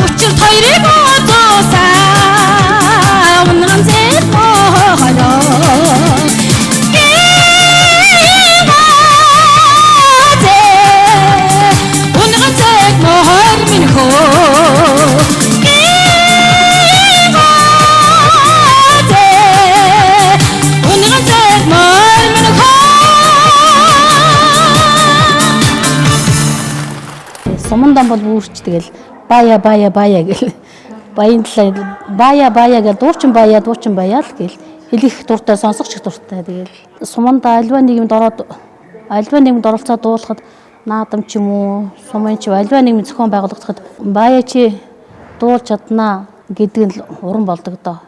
Учир хоёрыг одоосаа унган зэт мохороо унган зэт мохор минь Сумандан бол үүрч тэгэл бая гэл баян талаа бая гэл дуучин баяа л гэл хэлэх дуртай сонсох их дуртай тэгэл суманда альва нийгэмд оролцоод дуулахад наадам ч юм уу сумын ч альва нийгмийн зохион байгуулагдахад бая чи дуулж чаднаа гэдэг нь уран болдог доо.